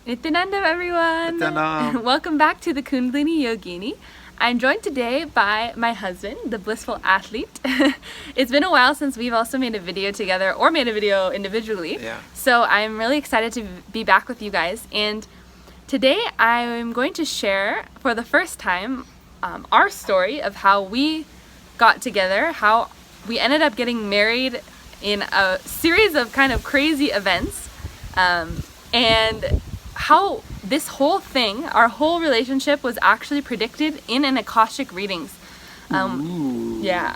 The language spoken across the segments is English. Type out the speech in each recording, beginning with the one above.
Nithyanandam, everyone! Nithyanandam. Welcome back to the Kundalini Yogini. I'm joined today by my husband, the blissful athlete. It's been a while since we've also made a video together or made a video individually. Yeah. So I'm really excited to be back with you guys. And today I'm going to share for the first time our story of how we got together, how we ended up getting married in a series of kind of crazy events, and how this whole thing, our whole relationship, was actually predicted in an Akashic readings. Yeah.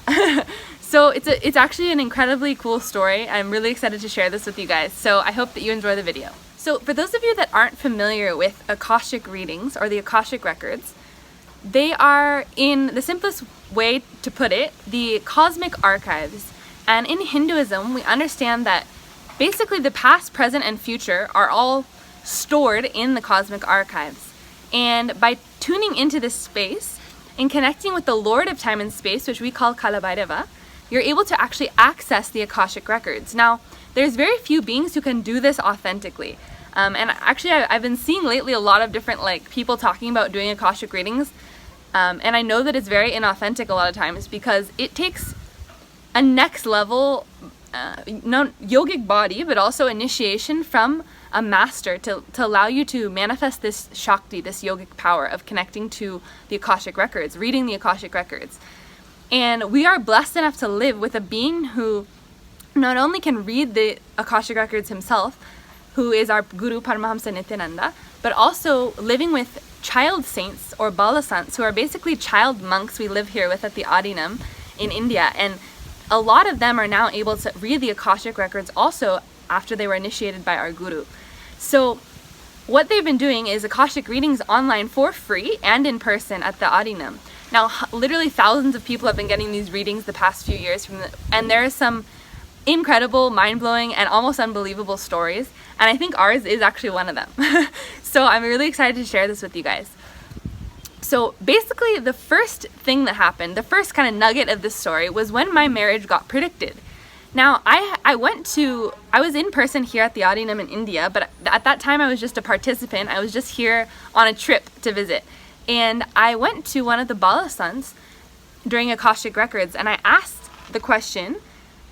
So it's actually an incredibly cool story. I'm really excited to share this with you guys. So I hope that you enjoy the video. So for those of you that aren't familiar with Akashic readings or the Akashic records, they are, in the simplest way to put it, the cosmic archives. And in Hinduism, we understand that basically the past, present, and future are all stored in the cosmic archives. And by tuning into this space and connecting with the Lord of Time and Space, which we call Kalpataru, you're able to actually access the Akashic records. Now, there's very few beings who can do this authentically. And actually, I've been seeing lately a lot of different people talking about doing Akashic readings. And I know that it's very inauthentic a lot of times because it takes a next level yogic body, but also initiation from a master to allow you to manifest this Shakti, this yogic power of connecting to the Akashic records, reading the Akashic records. And we are blessed enough to live with a being who not only can read the Akashic records himself, who is our Guru Paramahamsa Nithyananda, but also living with child saints or balasants, who are basically child monks we live here with at the Adinam in India. And a lot of them are now able to read the Akashic records also after they were initiated by our Guru. So what they've been doing is Akashic readings online for free and in person at the Adinam. Now, literally thousands of people have been getting these readings the past few years, and there are some incredible, mind-blowing, and almost unbelievable stories, and I think ours is actually one of them. So I'm really excited to share this with you guys. So basically, the first thing that happened, the first kind of nugget of this story, was when my marriage got predicted. Now, I was in person here at the Adinam in India, but at that time I was just a participant. I was just here on a trip to visit. And I went to one of the balasants during Akashic Records, and I asked the question,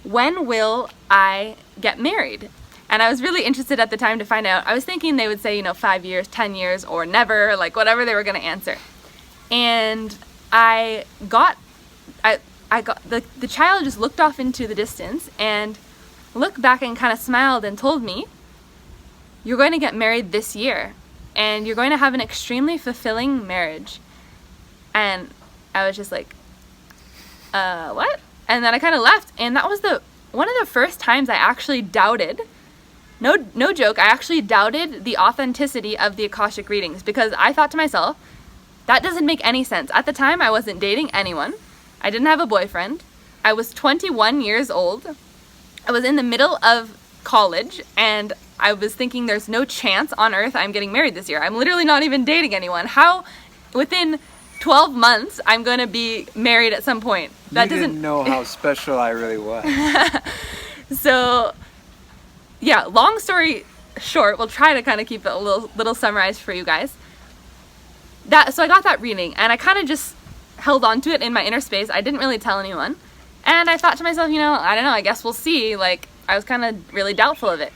when will I get married? And I was really interested at the time to find out. I was thinking they would say, 5 years, 10 years, or never, whatever they were going to answer. And the child just looked off into the distance and looked back and kind of smiled and told me, you're going to get married this year and you're going to have an extremely fulfilling marriage. And I was just like, what? And then I kind of left, and that was one of the first times I actually doubted, no joke, I actually doubted the authenticity of the Akashic readings, because I thought to myself, that doesn't make any sense. At the time, I wasn't dating anyone. I didn't have a boyfriend. I was 21 years old. I was in the middle of college, and I was thinking there's no chance on earth I'm getting married this year. I'm literally not even dating anyone. How, within 12 months, I'm going to be married at some point? You didn't know how special I really was. So, yeah, long story short, we'll try to kind of keep it a little summarized for you guys. So I got that reading, and I kind of just held on to it in my inner space. I didn't really tell anyone. And I thought to myself, I don't know, I guess we'll see. I was kind of really doubtful of it.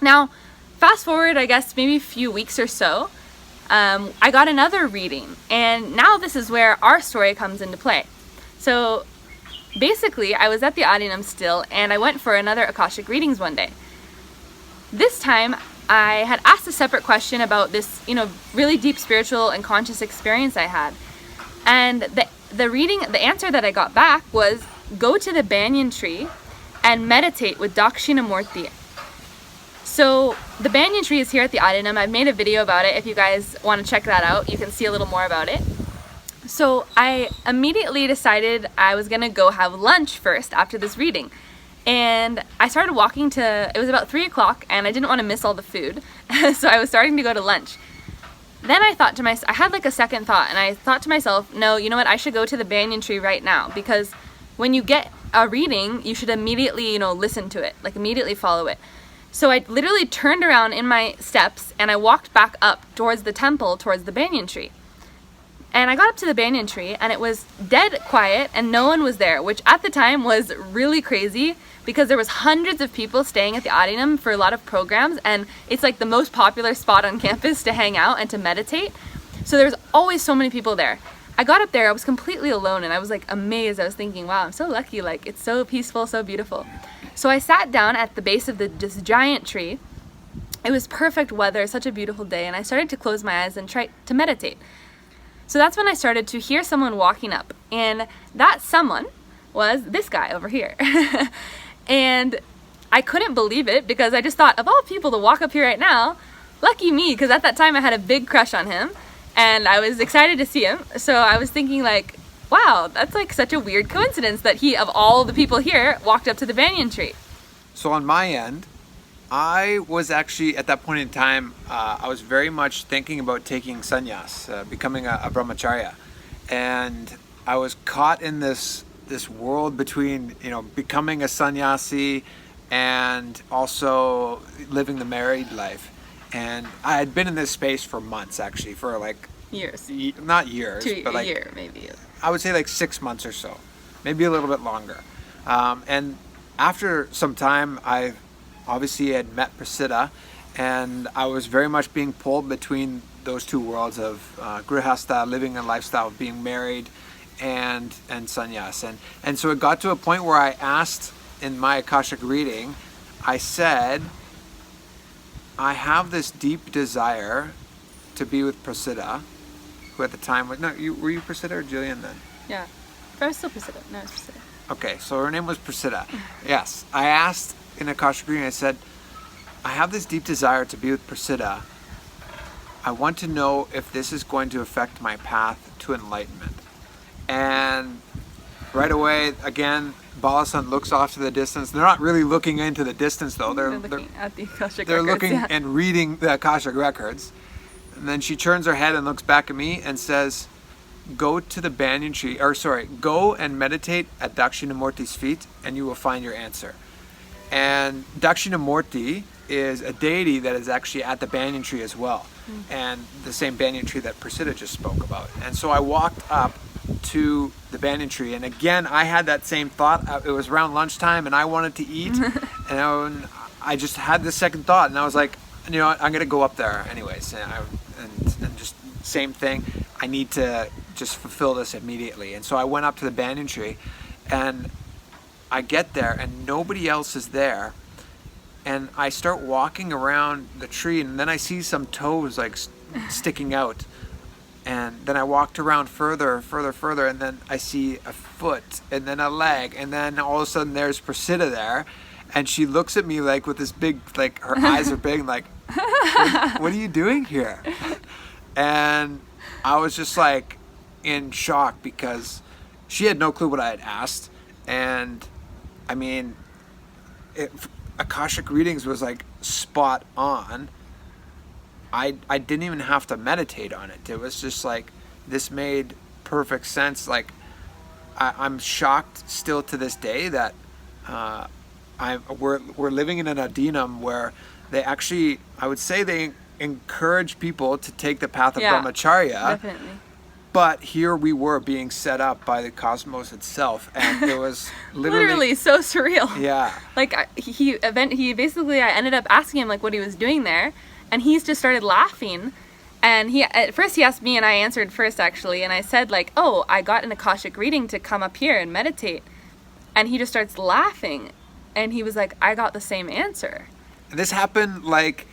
Now, fast forward, I guess, maybe a few weeks or so, I got another reading. And now this is where our story comes into play. So basically, I was at the Adinam still, and I went for another Akashic readings one day. This time, I had asked a separate question about this, really deep spiritual and conscious experience I had. And the answer that I got back was, go to the Banyan Tree and meditate with Dakshinamurti. So the Banyan Tree is here at the Adinam. I've made a video about it. If you guys want to check that out, you can see a little more about it. So I immediately decided I was going to go have lunch first after this reading. And I started walking it was about 3 o'clock, and I didn't want to miss all the food. So I was starting to go to lunch. Then I thought to myself, I had a second thought, and I thought to myself, no, you know what, I should go to the Banyan Tree right now, because when you get a reading, you should immediately, listen to it, immediately follow it. So I literally turned around in my steps and I walked back up towards the temple, towards the banyan tree. And I got up to the banyan tree and it was dead quiet and no one was there, which at the time was really crazy because there was hundreds of people staying at the Adinam for a lot of programs, and it's like the most popular spot on campus to hang out and to meditate. So there was always so many people there. I got up there, I was completely alone and I was like amazed. I was thinking, wow, I'm so lucky, like it's so peaceful, so beautiful. So I sat down at the base of this giant tree. It was perfect weather, such a beautiful day, and I started to close my eyes and try to meditate. So that's when I started to hear someone walking up, and that someone was this guy over here. And I couldn't believe it because I just thought, of all people to walk up here right now, lucky me, because at that time I had a big crush on him and I was excited to see him. So I was thinking like, wow, that's like such a weird coincidence that he, of all the people here, walked up to the banyan tree. So on my end, I was actually, at that point in time, I was very much thinking about taking sannyas, becoming a brahmacharya. And I was caught in this world between, becoming a sannyasi and also living the married life. And I had been in this space for months, actually, for like... Years. Not years, but like... A year, maybe. I would say like 6 months or so, maybe a little bit longer. And after some time, I obviously had met Prasiddha, and I was very much being pulled between those two worlds of grihastha, living a lifestyle of being married, and sannyas. And so it got to a point where I asked in my Akashic reading, I said, I have this deep desire to be with Prasiddha, who at the time was, were you Prasiddha or Jillian then? Yeah, but I was still Prasiddha. No, it was Prasiddha. Okay, so her name was Prasiddha. Yes, I asked in Akashic reading, I said, I have this deep desire to be with Prasiddha. I want to know if this is going to affect my path to enlightenment. And right away, again, Balasant looks off to the distance. They're not really looking into the distance, though. They're looking at the Akashic they're records. looking and reading the Akashic records. And then she turns her head and looks back at me and says, go to the banyan tree, go and meditate at Dakshinamurti's feet and you will find your answer. And Dakshinamurti is a deity that is actually at the banyan tree as well. And the same banyan tree that Prasiddha just spoke about. And so I walked up to the banyan tree, and again I had that same thought. It was around lunchtime and I wanted to eat, and I just had this second thought, and I was like, I'm gonna go up there anyways, and just same thing, I need to just fulfill this immediately. And so I went up to the banyan tree, and I get there and nobody else is there, and I start walking around the tree, and then I see some toes like sticking out. And then I walked around further, and then I see a foot, and then a leg, and then all of a sudden there's Prasiddha there, and she looks at me like with this big, like her eyes are big, like, what are you doing here? And I was just like in shock because she had no clue what I had asked, and I mean, Akashic readings was like spot on. I didn't even have to meditate on it. It was just like, this made perfect sense. Like, I'm shocked still to this day that we're living in an adinam where they actually, I would say they encourage people to take the path of brahmacharya. Definitely. But here we were being set up by the cosmos itself, and it was literally so surreal. Yeah. Like he basically, I ended up asking him like what he was doing there. And he just started laughing, and at first he asked me, and I answered first actually, and I said like, oh, I got an Akashic reading to come up here and meditate, and he just starts laughing, and he was like, I got the same answer. And this happened like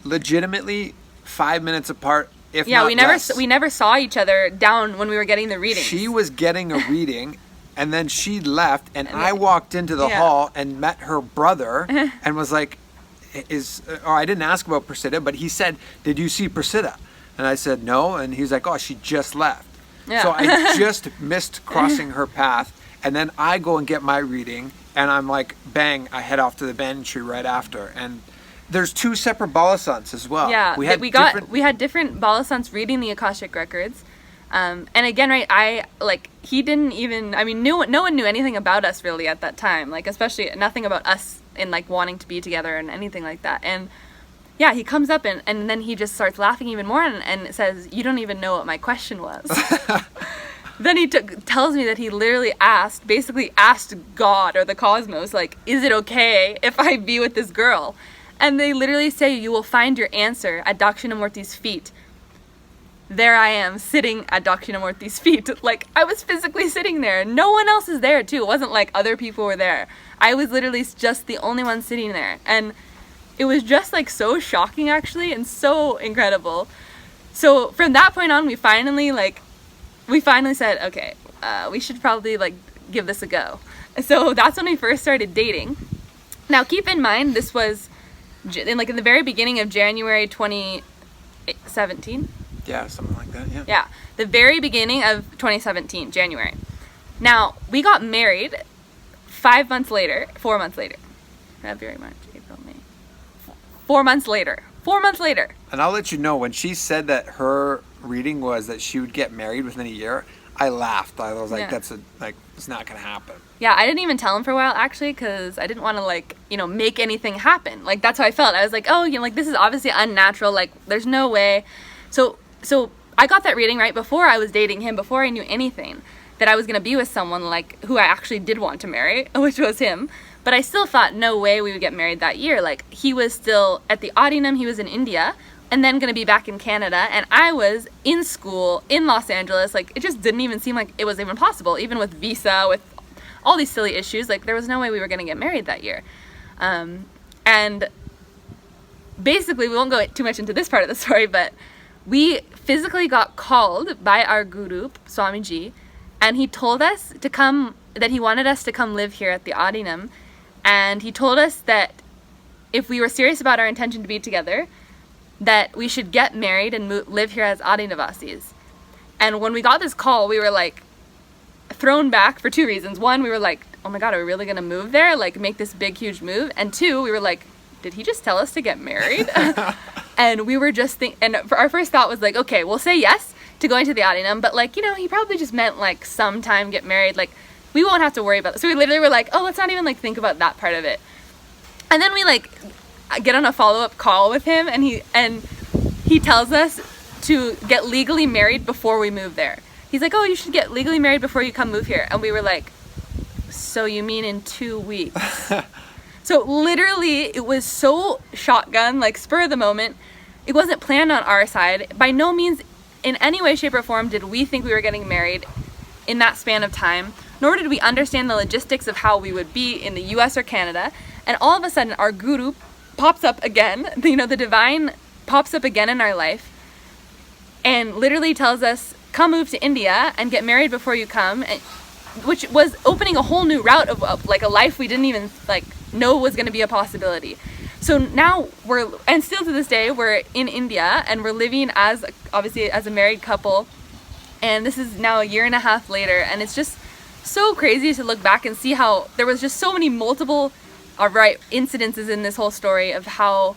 legitimately 5 minutes apart, if not we never saw each other down when we were getting the readings. She was getting a reading, and then she left, and I walked into the hall and met her brother, and was like, I didn't ask about Prasiddha, but he said, did you see Prasiddha? And I said, no. And he's like, oh, she just left. Yeah. So I just missed crossing her path. And then I go and get my reading, and I'm like, bang, I head off to the banyan tree right after. And there's 2 separate balasants as well. Yeah, we had different balasants reading the Akashic records. And again, right, he didn't even, no one knew anything about us really at that time, like especially nothing about us in like wanting to be together and anything like that. And yeah, he comes up and then he just starts laughing even more and says, "You don't even know what my question was." Then he tells me that he literally basically asked God or the cosmos, like, is it okay if I be with this girl? And they literally say, you will find your answer at Dakshinamurti's feet. There I am, sitting at Dakshinamurti's feet. Like, I was physically sitting there. No one else is there, too. It wasn't like other people were there. I was literally just the only one sitting there. And it was just, like, so shocking, actually, and so incredible. So from that point on, we finally said, okay, we should probably like give this a go. So that's when we first started dating. Now keep in mind, this was in the very beginning of January 2017. Yeah, something like that, yeah. Yeah, the very beginning of 2017, January. Now, we got married 4 months later. February, March, April, May. 4 months later. 4 months later. And I'll let you know, when she said that her reading was that she would get married within a year, I laughed. I was like, it's not gonna happen. Yeah, I didn't even tell him for a while, actually, because I didn't want to make anything happen. Like, that's how I felt. I was like, oh, this is obviously unnatural. Like, there's no way. So I got that reading right before I was dating him, before I knew anything, that I was gonna be with someone like who I actually did want to marry, which was him. But I still thought no way we would get married that year. Like, he was still at the Adinam, he was in India, and then going to be back in Canada, and I was in school in Los Angeles. Like, it just didn't even seem like it was even possible, even with visa, with all these silly issues. Like, there was no way we were going to get married that year. And basically, we won't go too much into this part of the story, but we physically got called by our guru, Swamiji, and he told us to come, that he wanted us to come live here at the Adinam, and he told us that if we were serious about our intention to be together, that we should get married and live here as Adinavasis. And when we got this call, we were like thrown back for 2 reasons. One, we were like, oh my God, are we really gonna move there? Like, make this big, huge move? And 2, we were like, did he just tell us to get married? And we were just our first thought was like, okay, we'll say yes to going to the Adinam, but he probably just meant like sometime get married. Like, we won't have to worry about it. So we literally were like, oh, let's not even like think about that part of it. And then we like get on a follow-up call with him, and he tells us to get legally married before we move there. He's like, oh, you should get legally married before you come move here. And we were like, so you mean in 2 weeks? So literally, it was so shotgun, like spur of the moment. It wasn't planned on our side. By no means, in any way, shape, or form, did we think we were getting married in that span of time, nor did we understand the logistics of how we would be in the US or Canada. And all of a sudden, our guru pops up again, the divine pops up again in our life and literally tells us, come move to India and get married before you come, which was opening a whole new route of like a life we didn't even like know was going to be a possibility. So now and still to this day, we're in India and we're living obviously as a married couple, and this is now 1.5 years later, and it's just so crazy to look back and see how there was just so many multiple incidences in this whole story of how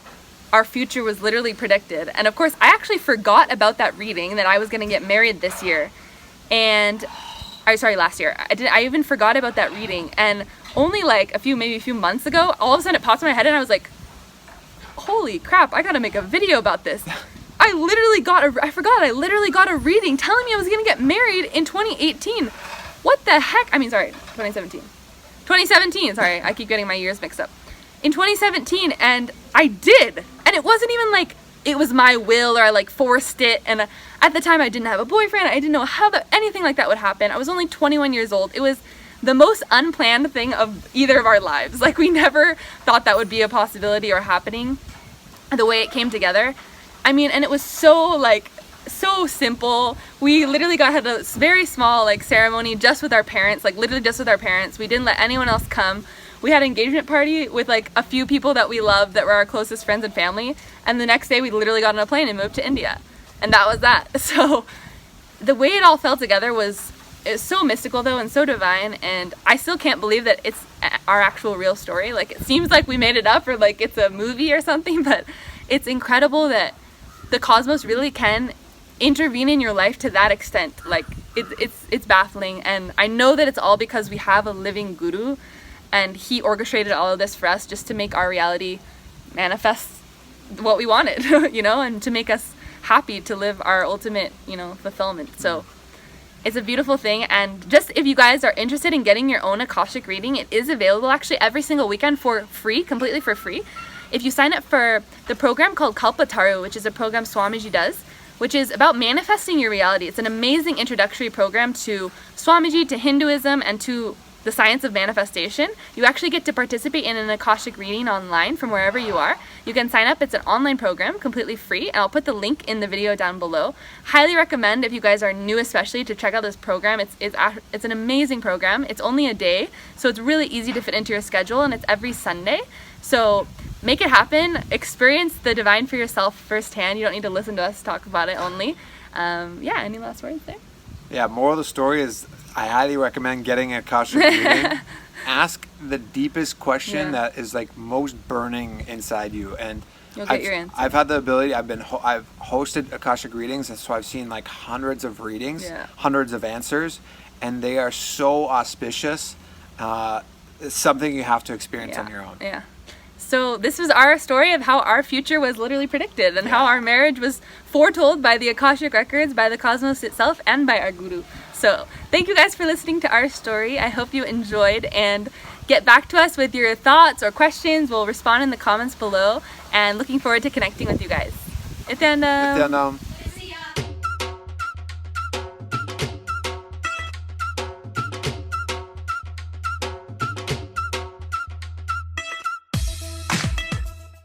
our future was literally predicted. And of course, I actually forgot about that reading, that I was going to get married this year. And last year. I even forgot about that reading. And only like maybe a few months ago, all of a sudden it popped in my head and I was like, holy crap, I got to make a video about this. I literally got a reading telling me I was going to get married in 2018. What the heck? 2017. 2017, sorry, I keep getting my years mixed up. In 2017, and I did. And it wasn't even like it was my will or I like forced it. And at the time I didn't have a boyfriend. I didn't know how anything like that would happen. I was only 21 years old. It was the most unplanned thing of either of our lives. Like, we never thought that would be a possibility or happening the way it came together. And it was so simple. We literally had a very small ceremony just with our parents, literally just with our parents. We didn't let anyone else come. We had an engagement party with a few people that we loved that were our closest friends and family. And the next day we literally got on a plane and moved to India. And that was that. So the way it all fell together was so mystical though, and so divine. And I still can't believe that it's our actual real story. It seems like we made it up or it's a movie or something, but it's incredible that the cosmos really can intervene in your life to that extent. It's baffling. And I know that it's all because we have a living guru. and he orchestrated all of this for us just to make our reality manifest what we wanted, you know, and to make us happy to live our ultimate, you know, fulfillment. So it's a beautiful thing. And just if you guys are interested in getting your own Akashic reading, it is available actually every single weekend for free, completely for free. If you sign up for the program called Kalpataru, which is a program Swamiji does, which is about manifesting your reality. It's an amazing introductory program to Swamiji, to Hinduism, and to the science of manifestation. You actually get to participate in an Akashic reading online from wherever you are. You can sign up. It's an online program, completely free, and I'll put the link in the video down below. Highly recommend, if you guys are new especially, to check out this program. It's an amazing program. It's only a day, so it's really easy to fit into your schedule, and it's every Sunday. So make it happen. Experience the divine for yourself firsthand. You don't need to listen to us talk about it only. Yeah, any last words there? Yeah, moral of the story is I highly recommend getting a Akashic reading. Ask the deepest question that is like most burning inside you, and you'll get your answer. I've had the ability. I've hosted Akashic readings, and so I've seen like hundreds of readings, hundreds of answers, and they are so auspicious. It's something you have to experience on your own. Yeah. So this was our story of how our future was literally predicted, and how our marriage was foretold by the Akashic records, by the cosmos itself, and by our guru. So thank you guys for listening to our story. I hope you enjoyed, and get back to us with your thoughts or questions. We'll respond in the comments below, and looking forward to connecting with you guys. Nithyanandam.